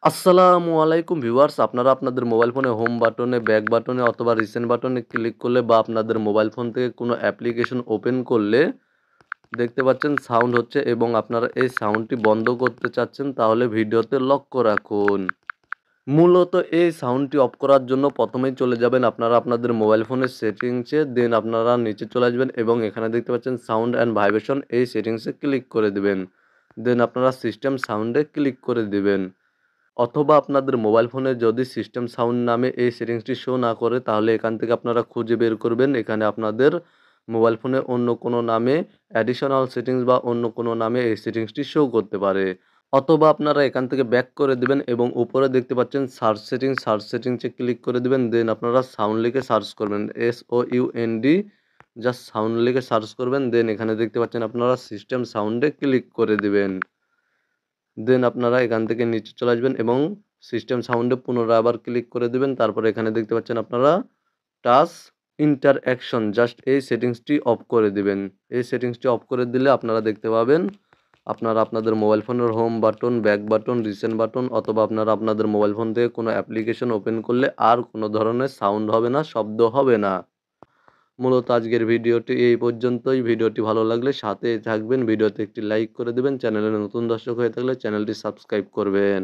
আসসালামু আলাইকুম ভিউয়ার্স, আপনারা আপনাদের মোবাইল ফোনে হোম বাটনে, ব্যাক বাটনে অথবা রিসেন্ট বাটনে ক্লিক করলে বা আপনাদের মোবাইল ফোন থেকে কোনো অ্যাপ্লিকেশন ওপেন করলে দেখতে পাচ্ছেন সাউন্ড হচ্ছে এবং আপনারা এই সাউন্ডটি বন্ধ করতে চাচ্ছেন, তাহলে ভিডিওতে লক্ষ্য রাখুন। মূলত এই সাউন্ডটি অফ করার জন্য প্রথমেই চলে যাবেন আপনারা আপনাদের মোবাইল ফোনের সেটিংসে, দেন আপনারা নিচে চলে আসবেন এবং এখানে দেখতে পাচ্ছেন সাউন্ড অ্যান্ড ভাইব্রেশন, এই সেটিংসে ক্লিক করে দিবেন। দেন আপনারা সিস্টেম সাউন্ডে ক্লিক করে দিবেন। অথবা আপনাদের মোবাইল ফোনে যদি সিস্টেম সাউন্ড নামে এই সেটিংসটি শো না করে, তাহলে এখান থেকে আপনারা খুঁজে বের করবেন এখানে আপনাদের মোবাইল ফোনে অন্য কোনো নামে অ্যাডিশনাল সেটিংস বা অন্য কোনো নামে এই সেটিংসটি শো করতে পারে। অথবা আপনারা এখান থেকে ব্যাক করে দিবেন এবং উপরে দেখতে পাচ্ছেন সার্চ সেটিংসে ক্লিক করে দিবেন। দেন আপনারা সাউন্ড লিখে সার্চ করবেন, SOUND, জাস্ট সাউন্ড লিখে সার্চ করবেন। দেন এখানে দেখতে পাচ্ছেন আপনারা সিস্টেম সাউন্ডে ক্লিক করে দিবেন। দেন আপনারা এখান থেকে নিচে চলে আসবেন এবং সিস্টেম সাউন্ডে পুনরায় আবার ক্লিক করে দিবেন। তারপরে এখানে দেখতে পাচ্ছেন আপনারা টাচ ইন্টারঅ্যাকশন, জাস্ট এই সেটিংসটি অফ করে দিবেন। এই সেটিংসটি অফ করে দিলে আপনারা দেখতে পাবেন আপনারা আপনাদের মোবাইল ফোনের home button, back button, recent button অথবা আপনারা আপনাদের মোবাইল ফোন থেকে কোনো অ্যাপ্লিকেশন ওপেন করলে আর কোনো ধরনের সাউন্ড হবে না, শব্দ হবে না। মূলত আজকের ভিডিওটি এই পর্যন্তই। ভিডিওটি ভালো লাগলে সাথে থাকবেন, ভিডিওতে একটি লাইক করে দেবেন, চ্যানেলে নতুন দর্শক হয়ে থাকলে চ্যানেলটি সাবস্ক্রাইব করবেন।